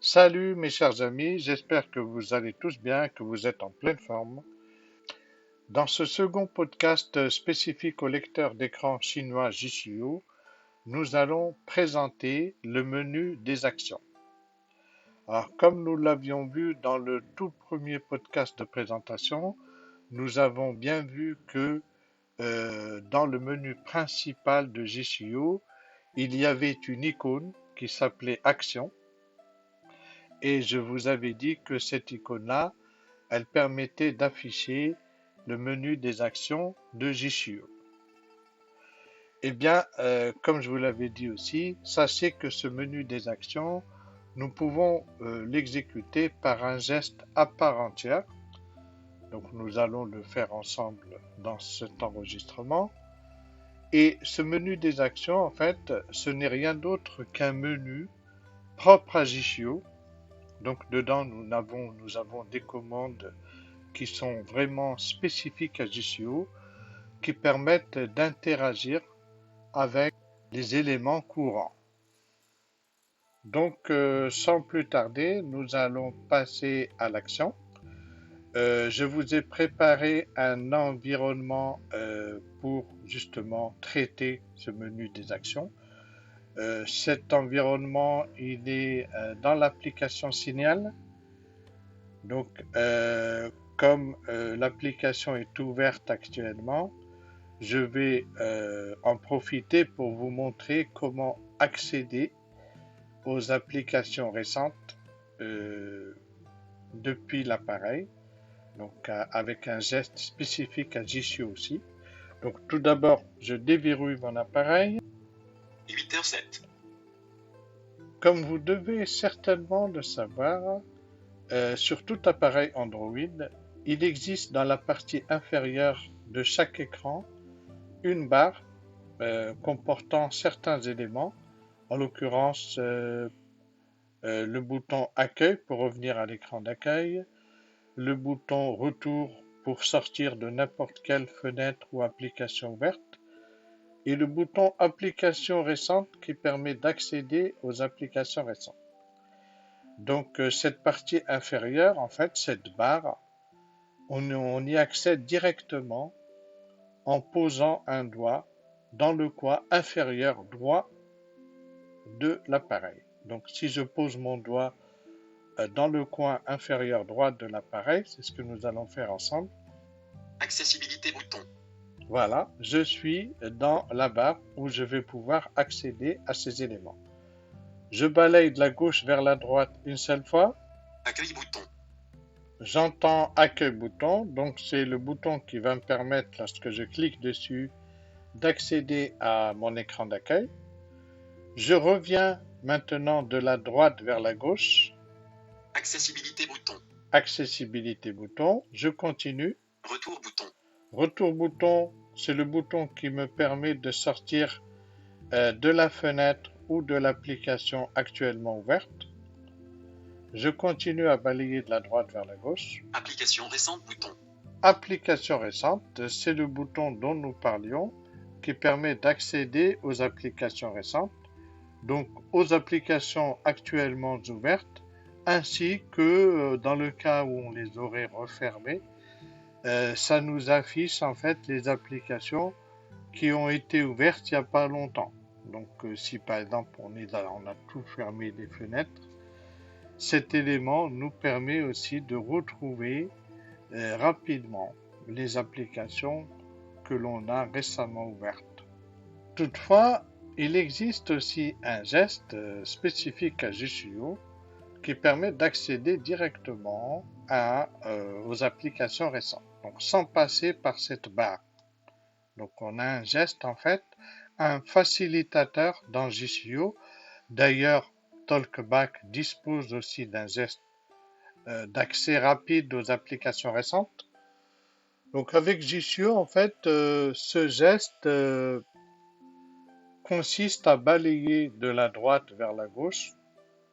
Salut mes chers amis, j'espère que vous allez tous bien, que vous êtes en pleine forme. Dans ce second podcast spécifique aux lecteurs d'écran chinois JCU, nous allons présenter le menu des actions. Alors, comme nous l'avions vu dans le tout premier podcast de présentation, nous avons bien vu que dans le menu principal de JCU, il y avait une icône qui s'appelait Action et je vous avais dit que cette icône-là, elle permettait d'afficher le menu des actions de JCO. Eh bien, comme je vous l'avais dit aussi, sachez que ce menu des actions, nous pouvons l'exécuter par un geste à part entière. Donc, nous allons le faire ensemble dans cet enregistrement. Et ce menu des actions, en fait, ce n'est rien d'autre qu'un menu propre à JCO. Donc, dedans, nous avons des commandes qui sont vraiment spécifiques à JCO, qui permettent d'interagir avec les éléments courants. Donc, sans plus tarder, nous allons passer à l'action. Je vous ai préparé un environnement pour justement traiter ce menu des actions. Cet environnement, il est dans l'application Signal. Donc, comme l'application est ouverte actuellement, je vais en profiter pour vous montrer comment accéder aux applications récentes depuis l'appareil, donc avec un geste spécifique à JCU aussi. Donc tout d'abord, je déverrouille mon appareil. 8h07. Comme vous devez certainement le savoir, sur tout appareil Android, il existe dans la partie inférieure de chaque écran une barre comportant certains éléments, en l'occurrence le bouton Accueil pour revenir à l'écran d'accueil, le bouton Retour pour sortir de n'importe quelle fenêtre ou application ouverte, et le bouton Applications récentes qui permet d'accéder aux applications récentes. Donc cette partie inférieure, en fait, cette barre, on y accède directement en posant un doigt dans le coin inférieur droit de l'appareil. Donc si je pose mon doigt dans le coin inférieur droit de l'appareil, c'est ce que nous allons faire ensemble. Accessibilité bouton. Voilà, je suis dans la barre où je vais pouvoir accéder à ces éléments. Je balaye de la gauche vers la droite une seule fois. Accueil bouton. J'entends Accueil bouton, donc c'est le bouton qui va me permettre, lorsque je clique dessus, d'accéder à mon écran d'accueil. Je reviens maintenant de la droite vers la gauche. Accessibilité bouton. Accessibilité bouton. Je continue. Retour bouton. Retour bouton, c'est le bouton qui me permet de sortir de la fenêtre ou de l'application actuellement ouverte. Je continue à balayer de la droite vers la gauche. Application récente bouton. Application récente, c'est le bouton dont nous parlions qui permet d'accéder aux applications récentes, donc aux applications actuellement ouvertes, ainsi que dans le cas où on les aurait refermées, ça nous affiche en fait les applications qui ont été ouvertes il n'y a pas longtemps. Donc si par exemple on a tout fermé les fenêtres, cet élément nous permet aussi de retrouver rapidement les applications que l'on a récemment ouvertes. Toutefois, il existe aussi un geste spécifique à JCU qui permet d'accéder directement aux applications récentes, donc sans passer par cette barre. Donc on a un geste en fait, un facilitateur dans JCU. D'ailleurs, Talkback dispose aussi d'un geste d'accès rapide aux applications récentes. Donc avec JCU, en fait, ce geste consiste à balayer de la droite vers la gauche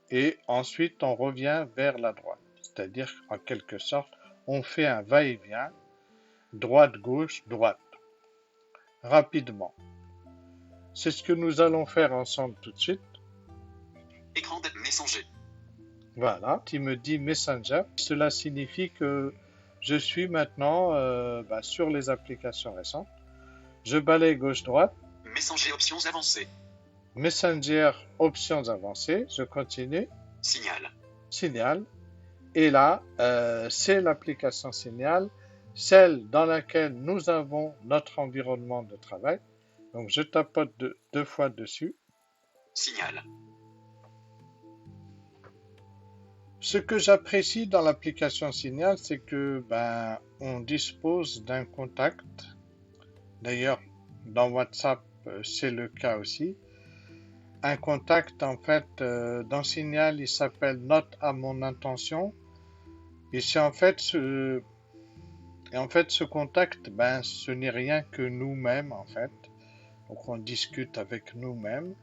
et ensuite on revient vers la droite. C'est-à-dire en quelque sorte, on fait un va-et-vient, droite-gauche, droite, rapidement. C'est ce que nous allons faire ensemble tout de suite. Écran d'aide Messenger. Voilà, il me dit Messenger. Cela signifie que je suis maintenant sur les applications récentes. Je balaye gauche-droite. Messenger options avancées. Messenger, options avancées. Je continue. Signal. Signal. Et là, c'est l'application Signal, celle dans laquelle nous avons notre environnement de travail. Donc, je tapote deux fois dessus. Signal. Ce que j'apprécie dans l'application Signal, c'est que on dispose d'un contact. D'ailleurs, dans WhatsApp, c'est le cas aussi. Un contact, en fait, dans Signal, il s'appelle Note à mon intention. Et c'est en fait ce contact, ce n'est rien que nous-mêmes, en fait. Donc, on discute avec nous-mêmes.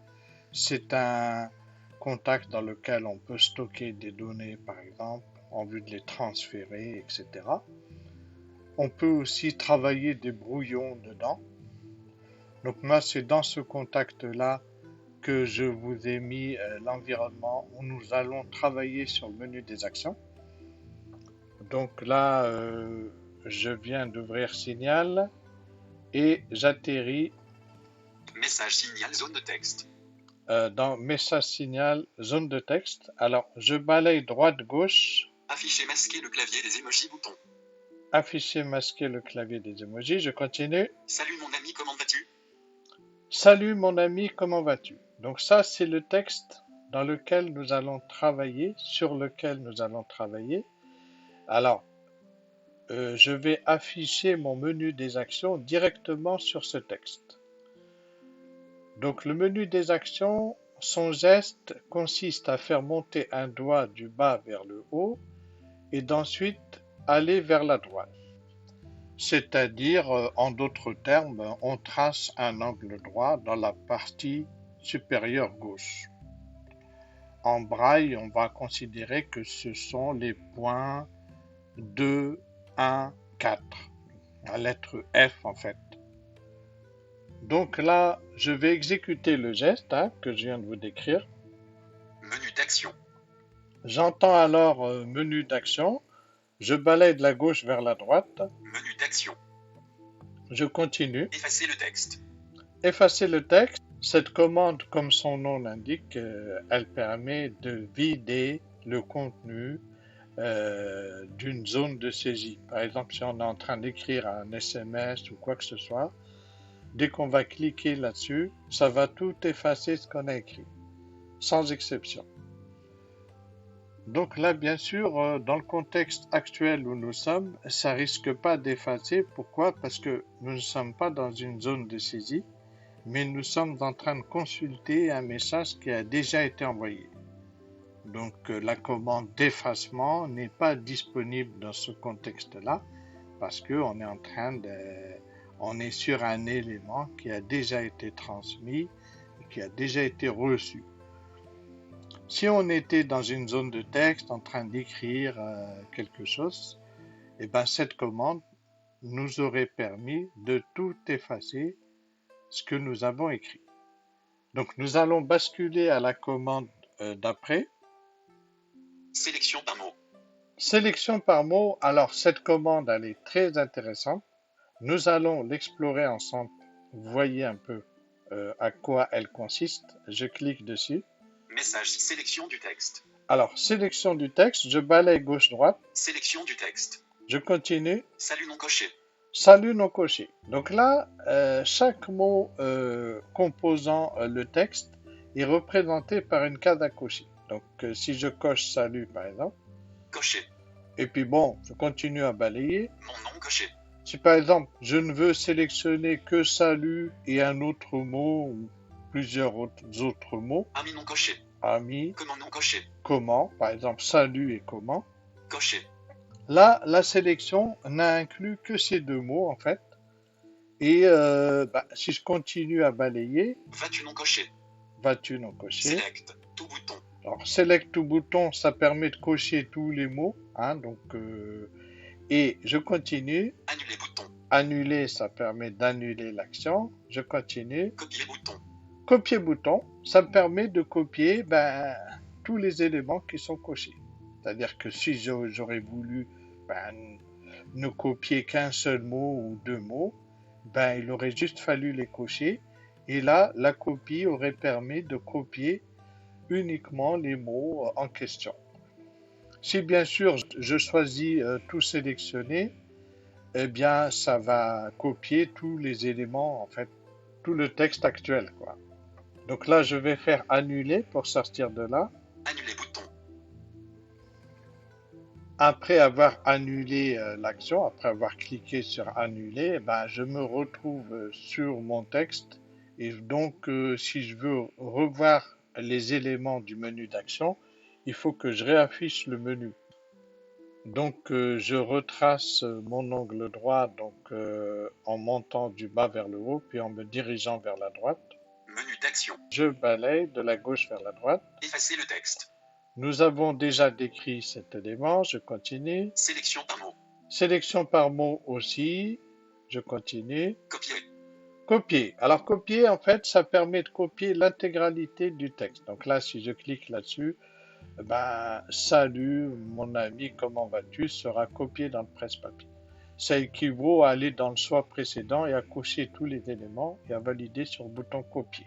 C'est un contact dans lequel on peut stocker des données, par exemple, en vue de les transférer, etc. On peut aussi travailler des brouillons dedans. Donc moi, c'est dans ce contact-là que je vous ai mis l'environnement où nous allons travailler sur le menu des actions. Donc là, je viens d'ouvrir Signal et j'atterris Message Signal zone de texte. dans Message Signal zone de texte. Alors, je balaye droite-gauche. Afficher masquer le clavier des emojis boutons. Afficher masquer le clavier des emojis. Je continue. Salut mon ami, comment vas-tu? Salut mon ami, comment vas-tu? Donc ça, c'est le texte dans lequel nous allons travailler, sur lequel nous allons travailler. Alors, je vais afficher mon menu des actions directement sur ce texte. Donc le menu des actions, son geste consiste à faire monter un doigt du bas vers le haut et d'ensuite aller vers la droite. C'est-à-dire, en d'autres termes, on trace un angle droit dans la partie supérieure gauche. En braille, on va considérer que ce sont les points 2, 1, 4, la lettre F en fait. Donc là, je vais exécuter le geste que je viens de vous décrire. Menu d'action. J'entends alors menu d'action. Je balaye de la gauche vers la droite. Menu d'action. Je continue. Effacer le texte. Effacer le texte. Cette commande, comme son nom l'indique, elle permet de vider le contenu d'une zone de saisie. Par exemple, si on est en train d'écrire un SMS ou quoi que ce soit, dès qu'on va cliquer là-dessus, ça va tout effacer ce qu'on a écrit, sans exception. Donc là, bien sûr, dans le contexte actuel où nous sommes, ça risque pas d'effacer. Pourquoi? Parce que nous ne sommes pas dans une zone de saisie, mais nous sommes en train de consulter un message qui a déjà été envoyé. Donc la commande d'effacement n'est pas disponible dans ce contexte-là, parce qu'on est on est sur un élément qui a déjà été transmis, qui a déjà été reçu. Si on était dans une zone de texte en train d'écrire quelque chose, cette commande nous aurait permis de tout effacer ce que nous avons écrit. Donc nous allons basculer à la commande d'après. Sélection par mot. Sélection par mot. Alors cette commande, elle est très intéressante. Nous allons l'explorer ensemble. Vous voyez un peu à quoi elle consiste. Je clique dessus. Message sélection du texte. Alors, sélection du texte, je balaye gauche-droite. Sélection du texte. Je continue. Salut non coché. Salut non coché. Donc là, chaque mot composant le texte est représenté par une case à cocher. Donc, si je coche salut par exemple. Coché. Et puis bon, je continue à balayer. Mon nom coché. Si par exemple, je ne veux sélectionner que salut et un autre mot ou plusieurs autres mots. Ami non coché. Ami. Comment non coché. Comment, par exemple, salut et comment. Coché. Là, la sélection n'a inclus que ces deux mots en fait. Et si je continue à balayer. Vas-tu non coché. Vas-tu non coché. Select tout bouton. Alors, select tout bouton, ça permet de cocher tous les mots. Et je continue. Annuler bouton. Annuler, ça permet d'annuler l'action. Je continue. Copier bouton. Copier bouton, ça me permet de copier tous les éléments qui sont cochés. C'est-à-dire que si j'aurais voulu ben, ne copier qu'un seul mot ou deux mots, ben, il aurait juste fallu les cocher. Et là, la copie aurait permis de copier uniquement les mots en question. Si bien sûr je choisis tout sélectionner, eh bien ça va copier tous les éléments, en fait, tout le texte actuel, quoi. Donc là, je vais faire annuler pour sortir de là. Annuler bouton. Après avoir annulé l'action, après avoir cliqué sur annuler, ben, je me retrouve sur mon texte. Et donc, si je veux revoir les éléments du menu d'action, il faut que je réaffiche le menu. Donc, je retrace mon ongle droit donc, en montant du bas vers le haut, puis en me dirigeant vers la droite. Menu d'action. Je balaye de la gauche vers la droite. Effacer le texte. Nous avons déjà décrit cet élément, je continue. Sélection par mot. Sélection par mot aussi, je continue. Copier. Copier. Alors copier, en fait, ça permet de copier l'intégralité du texte. Donc là, si je clique là-dessus, ben, salut mon ami, comment vas-tu sera copié dans le presse-papier. Ça équivaut à aller dans le choix précédent et à cocher tous les éléments et à valider sur le bouton copier.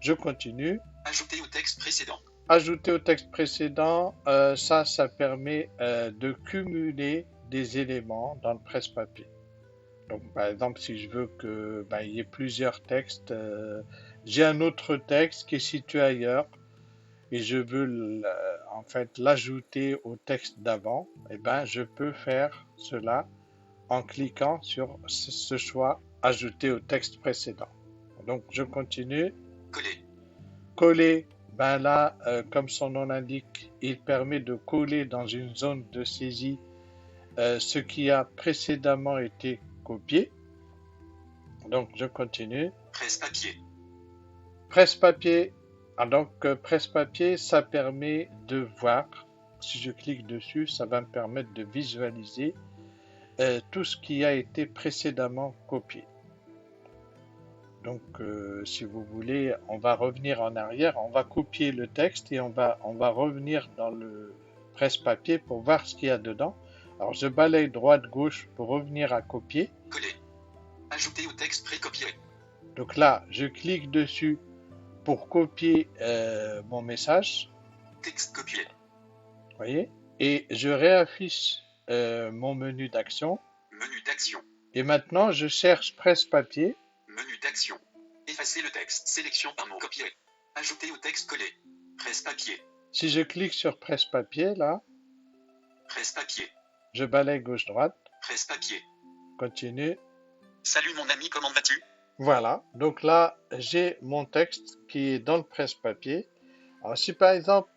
Je continue. Ajouter au texte précédent. Ajouter au texte précédent, ça permet de cumuler des éléments dans le presse-papier. Donc, par exemple, si je veux que il y ait plusieurs textes, j'ai un autre texte qui est situé ailleurs et je veux en fait l'ajouter au texte d'avant, et ben je peux faire cela en cliquant sur ce choix ajouter au texte précédent. Donc, je continue. Coller. Coller, ben là, comme son nom l'indique, il permet de coller dans une zone de saisie ce qui a précédemment été copié. Donc, je continue. Presse-papier. Presse-papier. Ah, donc, presse-papier, ça permet de voir. Si je clique dessus, ça va me permettre de visualiser tout ce qui a été précédemment copié. Donc, si vous voulez, on va revenir en arrière, on va copier le texte et on va revenir dans le presse-papier pour voir ce qu'il y a dedans. Alors, je balaye droite-gauche pour revenir à copier. Coller. Ajouter au texte pré-copié. Donc là, je clique dessus pour copier mon message. Texte copié. Vous voyez? Et je réaffiche mon menu d'action. Menu d'action. Et maintenant, je cherche presse-papier. Menu d'action. Effacer le texte. Sélection par mot. Copier. Ajouter au texte collé. Presse-papier. Si je clique sur presse-papier, là, Presse-papier. je balaye gauche-droite. Presse-papier. Continue. Salut mon ami, comment vas-tu? Voilà. Donc là, j'ai mon texte qui est dans le presse-papier. Alors, si par exemple,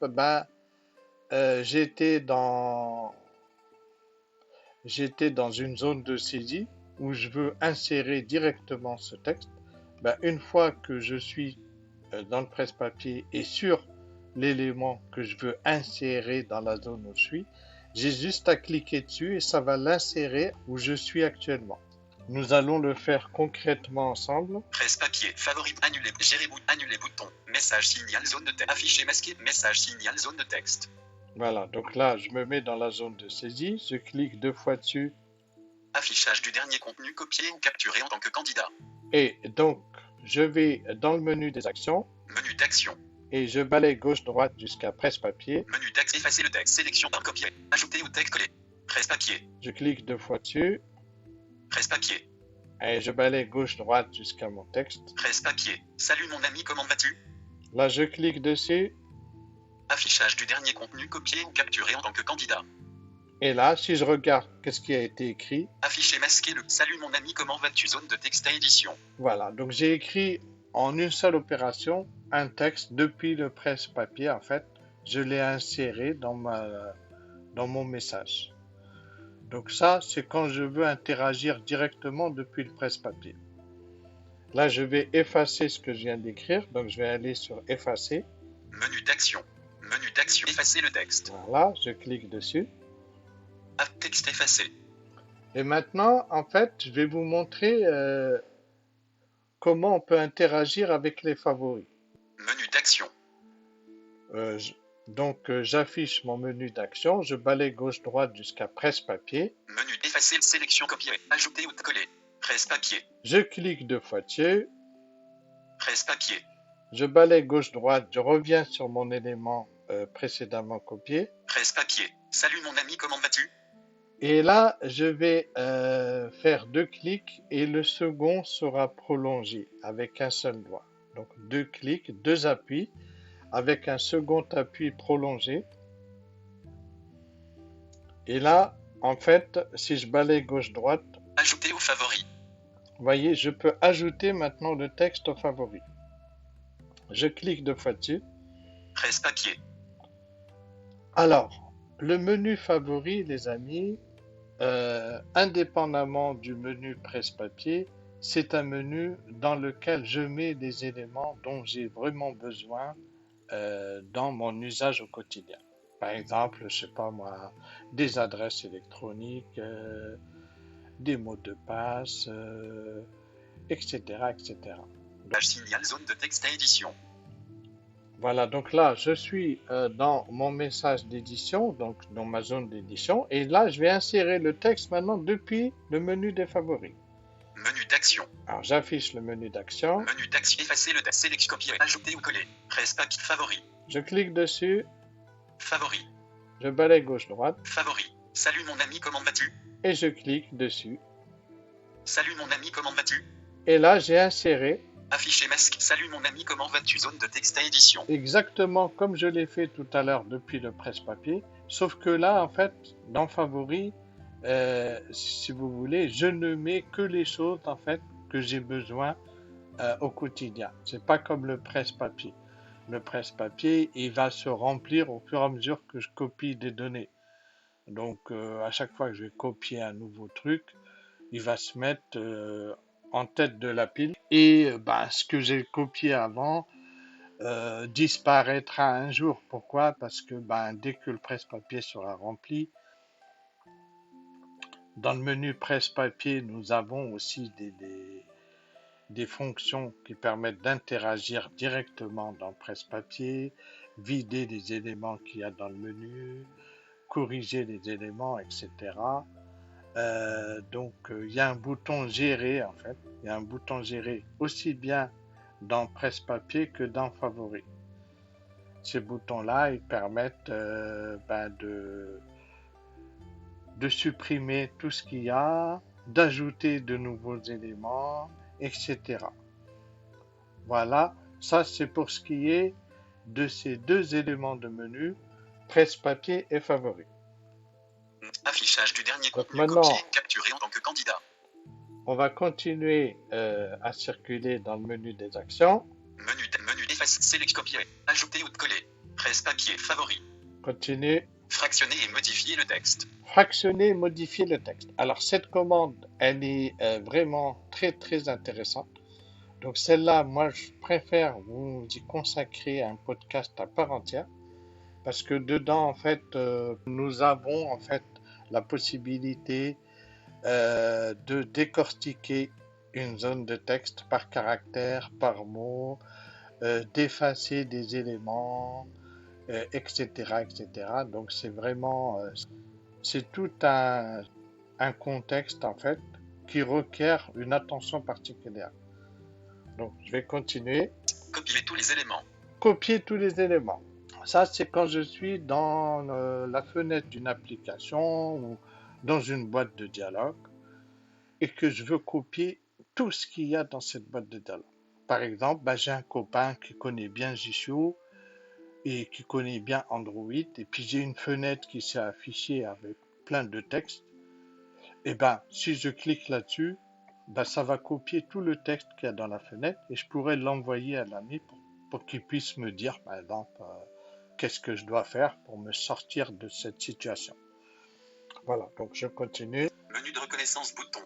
j'étais dans une zone de saisie où je veux insérer directement ce texte, une fois que je suis dans le presse-papier et sur l'élément que je veux insérer dans la zone où je suis, j'ai juste à cliquer dessus et ça va l'insérer où je suis actuellement. Nous allons le faire concrètement ensemble. Presse-papier, favori, annuler, gérer bout, annuler bouton, message signal zone de texte, afficher masqué, message signal zone de texte. Voilà, donc là, je me mets dans la zone de saisie, je clique 2 fois dessus. Affichage du dernier contenu copié ou capturé en tant que candidat. Et donc, je vais dans le menu des actions. Menu d'action. Et je balaye gauche-droite jusqu'à presse-papier. Menu texte, effacer le texte, sélection par copier, ajouter au texte collé. Presse-papier. Je clique 2 fois dessus. Presse-papier. Et je balaye gauche-droite jusqu'à mon texte. Presse-papier. Salut mon ami, comment vas-tu? Là, je clique dessus. Affichage du dernier contenu copié ou capturé en tant que candidat. Et là, si je regarde qu'est-ce qui a été écrit. Afficher masqué le salut mon ami, comment vas-tu? Zone de texte à édition. Voilà, donc j'ai écrit en une seule opération un texte depuis le presse-papier. En fait, je l'ai inséré dans mon message. Donc ça, c'est quand je veux interagir directement depuis le presse-papier. Là, je vais effacer ce que je viens d'écrire. Donc, je vais aller sur effacer. Menu d'action. Menu d'action. Effacer le texte. Voilà, je clique dessus. Texte effacé. Et maintenant, en fait, je vais vous montrer comment on peut interagir avec les favoris. Menu d'action. Donc, j'affiche mon menu d'action, je balaye gauche-droite jusqu'à presse-papier. Menu effacer, sélection copier, ajouter ou coller. Presse-papier, Je clique 2 fois dessus, presse-papier, je balaye gauche-droite, je reviens sur mon élément précédemment copié. presse-papier. Salut mon ami, comment vas-tu? Et là, je vais faire 2 clics et le second sera prolongé avec un seul doigt. Donc 2 clics, 2 appuis avec un second appui prolongé. Et là, en fait, si je balaye gauche-droite, Ajouter aux favoris. vous voyez, je peux ajouter maintenant le texte aux favoris. Je clique 2 fois dessus. Presse-papier, Alors, le menu favori, les amis, indépendamment du menu presse-papier, c'est un menu dans lequel je mets des éléments dont j'ai vraiment besoin dans mon usage au quotidien. Par exemple, je sais pas moi, des adresses électroniques, des mots de passe, etc., etc. page signal zone de texte à édition. Voilà, donc là, je suis dans mon message d'édition, donc dans ma zone d'édition, et là, je vais insérer le texte maintenant depuis le menu des favoris. Menu d'action. Alors, j'affiche le menu d'action, Menu d'action, effacer le sélection copier, ajouter ou coller. Presse-papier, favori, je clique dessus, favori, je balaye gauche-droite, favori. Salut mon ami, comment vas-tu? et je clique dessus. Salut mon ami, comment vas-tu? Et là, j'ai inséré Afficher masque. Salut mon ami, comment vas-tu? Zone de texte à édition. exactement comme je l'ai fait tout à l'heure depuis le presse-papier, sauf que là, en fait, dans Favoris, si vous voulez, je ne mets que les choses, en fait, que j'ai besoin au quotidien. C'est pas comme le presse-papier. Le presse-papier, il va se remplir au fur et à mesure que je copie des données. Donc, à chaque fois que je vais copier un nouveau truc, il va se mettre en tête de la pile. Et ce que j'ai copié avant disparaîtra un jour. Pourquoi? Parce que dès que le presse-papier sera rempli, dans le menu presse-papier, nous avons aussi des fonctions qui permettent d'interagir directement dans le presse-papier, vider les éléments qu'il y a dans le menu, corriger les éléments, etc. Il y a un bouton gérer en fait. Il y a un bouton gérer aussi bien dans presse-papier que dans favoris. Ces boutons-là, ils permettent de supprimer tout ce qu'il y a, d'ajouter de nouveaux éléments, etc. Voilà, ça c'est pour ce qui est de ces deux éléments de menu, presse-papier et favoris. Affichage du dernier Donc contenu maintenant, copié, capturé en tant que candidat. on va continuer à circuler dans le menu des actions. Menu effacer, sélection copier, ajouter ou coller. Presse-papier, favori. Continue. Fractionner et modifier le texte. Fractionner, modifier le texte. Alors cette commande, elle est vraiment très très intéressante. Donc celle-là, moi je préfère vous y consacrer un podcast à part entière parce que dedans en fait nous avons en fait la possibilité de décortiquer une zone de texte par caractère, par mot, d'effacer des éléments, etc., etc. Donc c'est vraiment, c'est tout un contexte en fait qui requiert une attention particulière. Donc je vais continuer. Copier tous les éléments. Copier tous les éléments. Ça c'est quand je suis dans la fenêtre d'une application ou dans une boîte de dialogue et que je veux copier tout ce qu'il y a dans cette boîte de dialogue. Par exemple, j'ai un copain qui connaît bien Jisoo et qui connaît bien Android, et puis j'ai une fenêtre qui s'est affichée avec plein de textes. Et si je clique là-dessus, ça va copier tout le texte qu'il y a dans la fenêtre et je pourrais l'envoyer à l'ami pour qu'il puisse me dire, par exemple, qu'est-ce que je dois faire pour me sortir de cette situation. Voilà, donc je continue. Menu de reconnaissance bouton.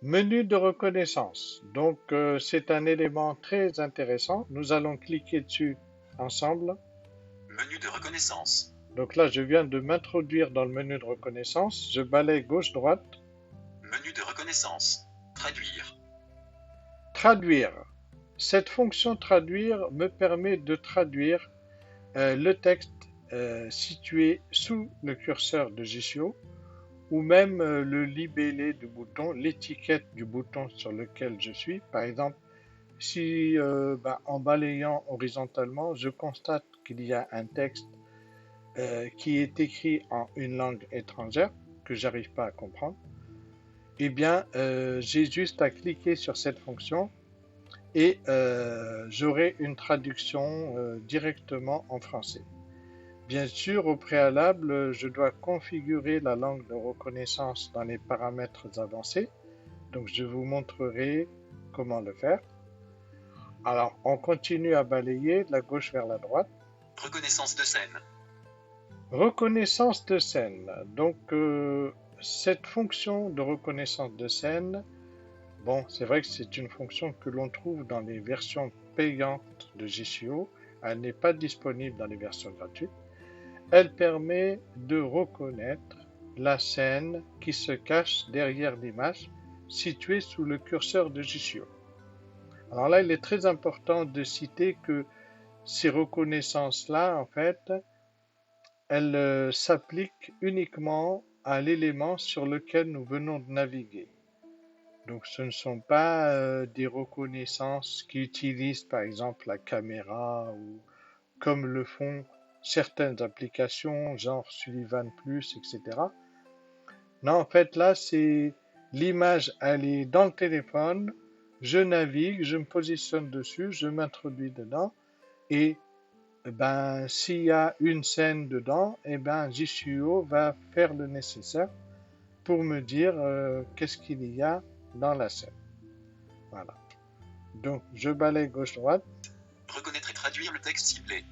Menu de reconnaissance. Donc c'est un élément très intéressant. Nous allons cliquer dessus ensemble. Menu de reconnaissance. Donc là, je viens de m'introduire dans le menu de reconnaissance. Je balaye gauche-droite. Menu de reconnaissance. Traduire. Traduire. Cette fonction traduire me permet de traduire le texte situé sous le curseur de JCO ou même le libellé du bouton, l'étiquette du bouton sur lequel je suis. Par exemple, si en balayant horizontalement, je constate qu'il y a un texte qui est écrit en une langue étrangère que j'arrive pas à comprendre, eh bien, j'ai juste à cliquer sur cette fonction et j'aurai une traduction directement en français. Bien sûr, au préalable, je dois configurer la langue de reconnaissance dans les paramètres avancés. Donc, je vous montrerai comment le faire. Alors, on continue à balayer de la gauche vers la droite. Reconnaissance de scène. Reconnaissance de scène. Donc, cette fonction de reconnaissance de scène, bon, c'est vrai que c'est une fonction que l'on trouve dans les versions payantes de JCO. Elle n'est pas disponible dans les versions gratuites. Elle permet de reconnaître la scène qui se cache derrière l'image située sous le curseur de JCO. Alors là, il est très important de citer que ces reconnaissances-là, en fait, elles s'appliquent uniquement à l'élément sur lequel nous venons de naviguer. Donc ce ne sont pas des reconnaissances qui utilisent par exemple la caméra ou comme le font certaines applications, genre Sullivan Plus, etc. Non, en fait, là, c'est l'image, elle est dans le téléphone, je navigue, je me positionne dessus, je m'introduis dedans, et s'il y a une scène dedans, JCO va faire le nécessaire pour me dire qu'est-ce qu'il y a dans la scène. Voilà. Donc, je balaye gauche-droite. Reconnaître et traduire le texte ciblé.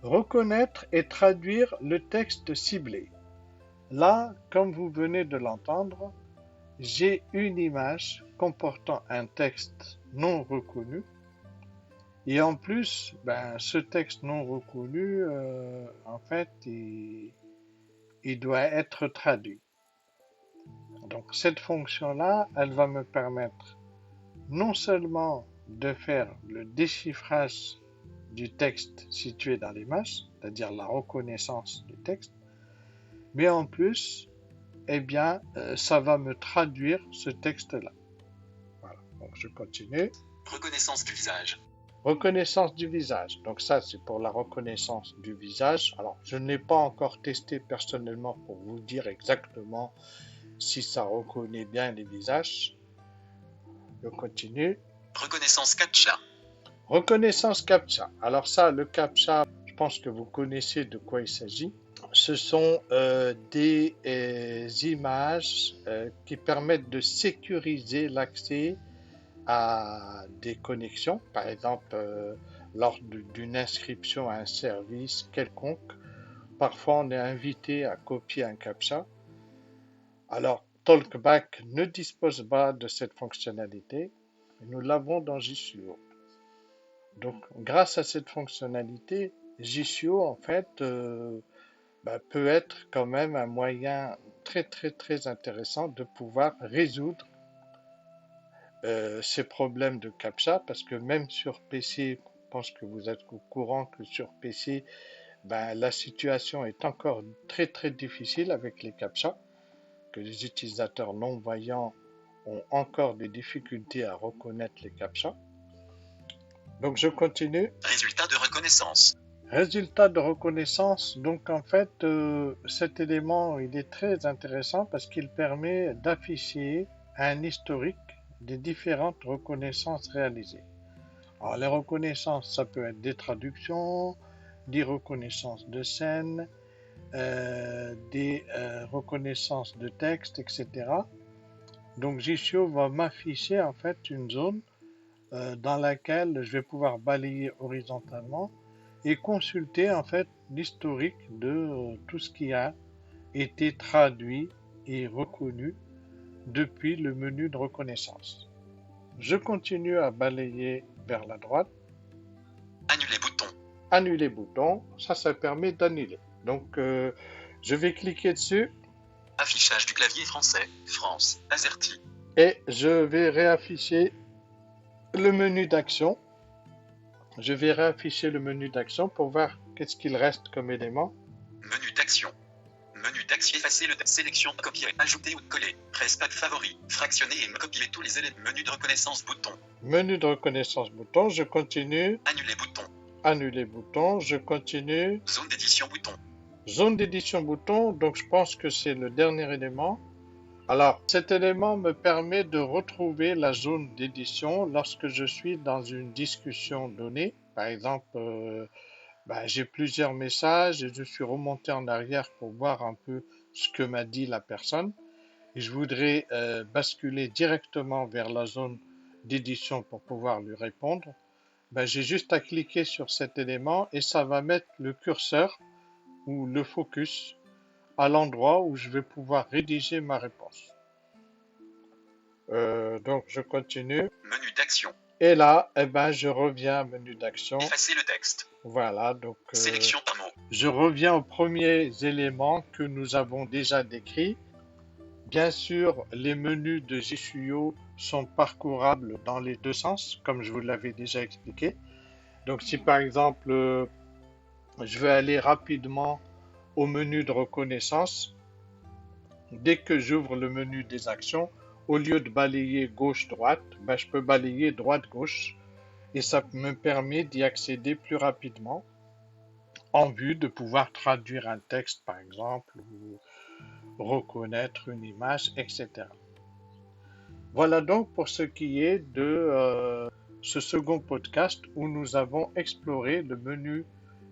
Reconnaître et traduire le texte ciblé. Là, comme vous venez de l'entendre, j'ai une image comportant un texte non reconnu. Et en plus, ce texte non reconnu, en fait, il doit être traduit. Donc cette fonction-là, elle va me permettre non seulement de faire le déchiffrage du texte situé dans l'image, c'est-à-dire la reconnaissance du texte, mais en plus, ça va me traduire ce texte-là. Voilà, donc je continue. Reconnaissance du visage. Reconnaissance du visage. Donc ça, c'est pour la reconnaissance du visage. Alors, je ne l'ai pas encore testé personnellement pour vous dire exactement si ça reconnaît bien les visages. Je continue. Reconnaissance CAPTCHA. Reconnaissance CAPTCHA. Alors ça, le CAPTCHA, je pense que vous connaissez de quoi il s'agit. Ce sont des images qui permettent de sécuriser l'accès à des connexions. Par exemple, lors d'une inscription à un service quelconque, parfois on est invité à copier un CAPTCHA. Alors, Talkback ne dispose pas de cette fonctionnalité. Nous l'avons dans JCO. Donc, grâce à cette fonctionnalité, JCO, en fait, peut être quand même un moyen très, très, très intéressant de pouvoir résoudre ces problèmes de CAPTCHA, parce que même sur PC, je pense que vous êtes au courant que sur PC, la situation est encore très, très difficile avec les CAPTCHA, que les utilisateurs non-voyants ont encore des difficultés à reconnaître les CAPTCHA. Donc je continue. Résultat de reconnaissance. Résultat de reconnaissance. Donc en fait, cet élément, il est très intéressant parce qu'il permet d'afficher un historique des différentes reconnaissances réalisées. Alors les reconnaissances, ça peut être des traductions, des reconnaissances de scènes, des reconnaissances de texte, etc. Donc JCO va m'afficher en fait une zone dans laquelle je vais pouvoir balayer horizontalement et consulter en fait l'historique de tout ce qui a été traduit et reconnu depuis le menu de reconnaissance. Je continue à balayer vers la droite. Annuler bouton. Annuler bouton, ça permet d'annuler. Donc je vais cliquer dessus. Affichage du clavier français, France, AZERTY. Et je vais réafficher le menu d'action. Je vais réafficher le menu d'action pour voir qu'est-ce qu'il reste comme élément? Menu d'action. Menu d'action. Effacer le sélection, copier, ajouter ou coller. Presse pas de favori. Fractionner et copier tous les éléments. Menu de reconnaissance bouton. Menu de reconnaissance bouton, je continue. Annuler bouton. Annuler bouton, je continue. Zone d'édition bouton. Zone d'édition bouton, donc je pense que c'est le dernier élément. Alors, cet élément me permet de retrouver la zone d'édition lorsque je suis dans une discussion donnée. Par exemple, j'ai plusieurs messages et je suis remonté en arrière pour voir un peu ce que m'a dit la personne. Et je voudrais basculer directement vers la zone d'édition pour pouvoir lui répondre. J'ai juste à cliquer sur cet élément et ça va mettre le curseur ou le focus à l'endroit où je vais pouvoir rédiger ma réponse. Donc je continue. Menu d'action. Et là, je reviens à menu d'action. Effacer le texte. Voilà, donc Sélection par mot. je reviens aux premiers éléments que nous avons déjà décrits. Bien sûr, les menus de Jisuyo sont parcourables dans les deux sens, comme je vous l'avais déjà expliqué. Donc si par exemple, je veux aller rapidement au menu de reconnaissance, dès que j'ouvre le menu des actions, au lieu de balayer gauche-droite, je peux balayer droite-gauche et ça me permet d'y accéder plus rapidement en vue de pouvoir traduire un texte par exemple ou reconnaître une image, etc. Voilà donc pour ce qui est de ce second podcast où nous avons exploré le menu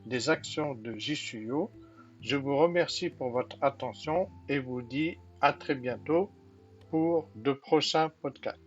des actions de Jisuyo. Je vous remercie pour votre attention et vous dis à très bientôt pour de prochains podcasts.